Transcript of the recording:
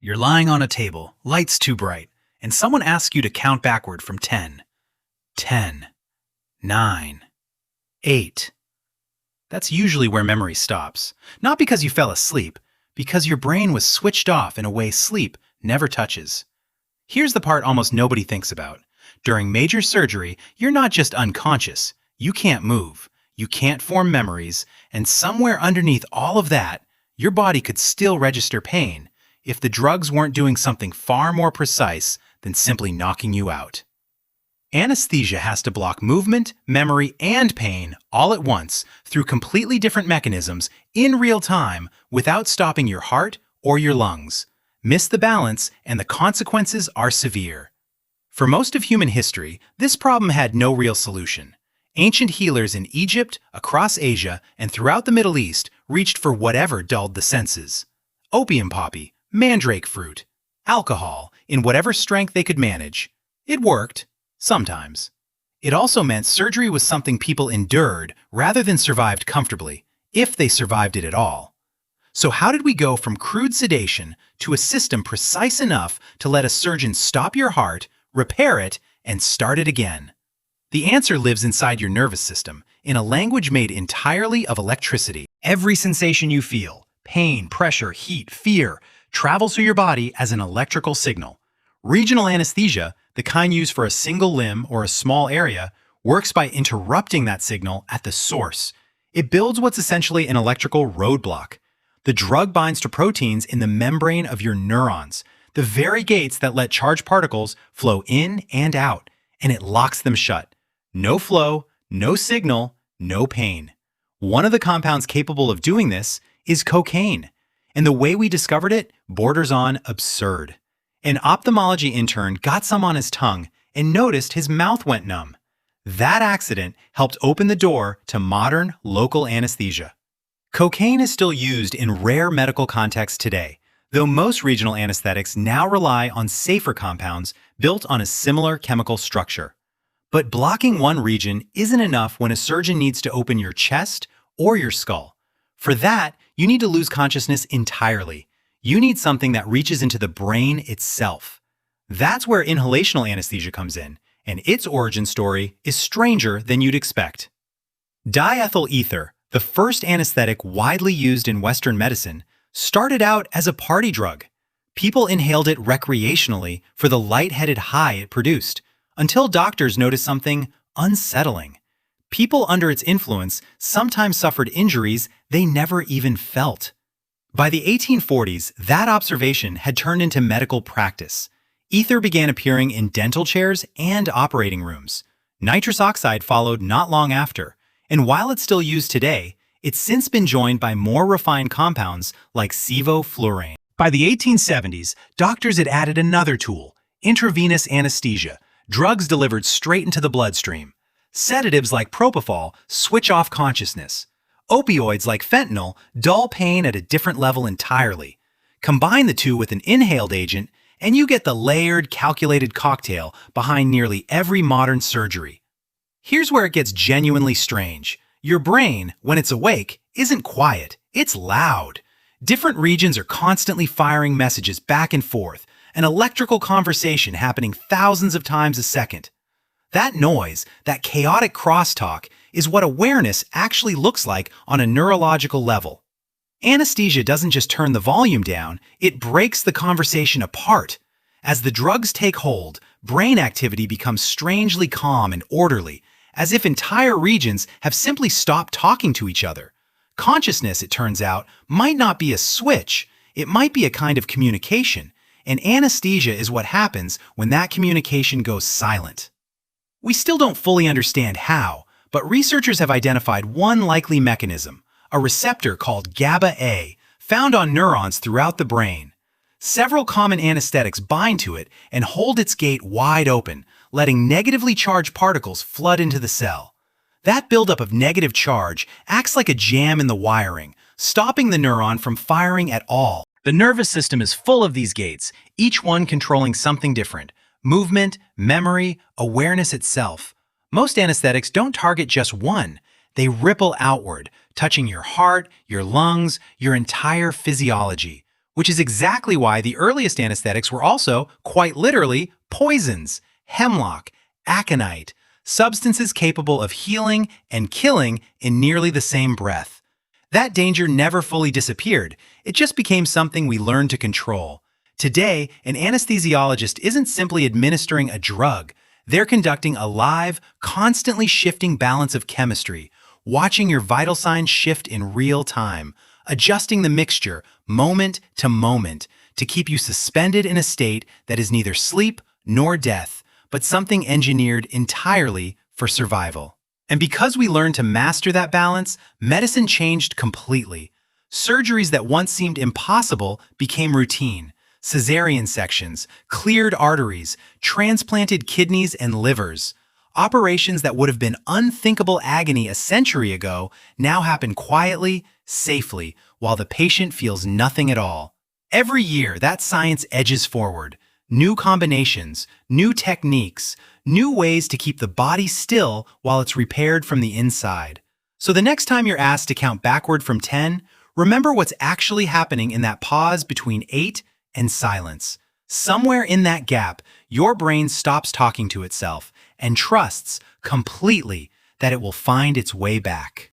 You're lying on a table, lights too bright, and someone asks you to count backward from 10. 10, 9, 8. That's usually where memory stops. Not because you fell asleep, because your brain was switched off in a way sleep never touches. Here's the part almost nobody thinks about. During major surgery, you're not just unconscious. You can't move. You can't form memories, and somewhere underneath all of that, your body could still register pain if the drugs weren't doing something far more precise than simply knocking you out. Anesthesia has to block movement, memory, and pain all at once through completely different mechanisms in real time without stopping your heart or your lungs. Miss the balance, and the consequences are severe. For most of human history, this problem had no real solution. Ancient healers in Egypt, across Asia, and throughout the Middle East reached for whatever dulled the senses. Opium poppy, mandrake fruit, alcohol, in whatever strength they could manage. It worked. Sometimes. It also meant surgery was something people endured rather than survived comfortably, if they survived it at all. So how did we go from crude sedation to a system precise enough to let a surgeon stop your heart, repair it, and start it again? The answer lives inside your nervous system, in a language made entirely of electricity. Every sensation you feel, pain, pressure, heat, fear, travels through your body as an electrical signal. Regional anesthesia, the kind used for a single limb or a small area, works by interrupting that signal at the source. It builds what's essentially an electrical roadblock. The drug binds to proteins in the membrane of your neurons, the very gates that let charged particles flow in and out, and it locks them shut. No flow, no signal, no pain. One of the compounds capable of doing this is cocaine, and the way we discovered it borders on absurd. An ophthalmology intern got some on his tongue and noticed his mouth went numb. That accident helped open the door to modern local anesthesia. Cocaine is still used in rare medical contexts today, though most regional anesthetics now rely on safer compounds built on a similar chemical structure. But blocking one region isn't enough when a surgeon needs to open your chest or your skull. For that, you need to lose consciousness entirely. You need something that reaches into the brain itself. That's where inhalational anesthesia comes in, and its origin story is stranger than you'd expect. Diethyl ether, the first anesthetic widely used in Western medicine, started out as a party drug. People inhaled it recreationally for the lightheaded high it produced, until doctors noticed something unsettling. People under its influence sometimes suffered injuries they never even felt. By the 1840s, that observation had turned into medical practice. Ether began appearing in dental chairs and operating rooms. Nitrous oxide followed not long after, and while it's still used today, it's since been joined by more refined compounds like sevoflurane. By the 1870s, doctors had added another tool, intravenous anesthesia, drugs delivered straight into the bloodstream. Sedatives like propofol switch off consciousness. Opioids like fentanyl dull pain at a different level entirely. Combine the two with an inhaled agent, and you get the layered, calculated cocktail behind nearly every modern surgery. Here's where it gets genuinely strange. Your brain, when it's awake, isn't quiet, it's loud. Different regions are constantly firing messages back and forth, an electrical conversation happening thousands of times a second. That noise, that chaotic crosstalk, is what awareness actually looks like on a neurological level. Anesthesia doesn't just turn the volume down, it breaks the conversation apart. As the drugs take hold, brain activity becomes strangely calm and orderly, as if entire regions have simply stopped talking to each other. Consciousness, it turns out, might not be a switch, it might be a kind of communication, and anesthesia is what happens when that communication goes silent. We still don't fully understand how, but researchers have identified one likely mechanism, a receptor called GABA-A, found on neurons throughout the brain. Several common anesthetics bind to it and hold its gate wide open, letting negatively charged particles flood into the cell. That buildup of negative charge acts like a jam in the wiring, stopping the neuron from firing at all. The nervous system is full of these gates, each one controlling something different: movement, memory, awareness itself. Most anesthetics don't target just one. They ripple outward, touching your heart, your lungs, your entire physiology. which is exactly why the earliest anesthetics were also, quite literally, poisons, hemlock, aconite, substances capable of healing and killing in nearly the same breath. That danger never fully disappeared, it just became something we learned to control. Today, an anesthesiologist isn't simply administering a drug, they're conducting a live, constantly shifting balance of chemistry, watching your vital signs shift in real time, adjusting the mixture moment to moment to keep you suspended in a state that is neither sleep nor death, but something engineered entirely for survival. And because we learned to master that balance, medicine changed completely. Surgeries that once seemed impossible became routine. Cesarean sections, cleared arteries, transplanted kidneys and livers. Operations that would have been unthinkable agony a century ago now happen quietly, safely, while the patient feels nothing at all. Every year, that science edges forward. New combinations, new techniques, new ways to keep the body still while it's repaired from the inside. So the next time you're asked to count backward from 10, remember what's actually happening in that pause between 8 and silence. Somewhere in that gap, your brain stops talking to itself and trusts completely that it will find its way back.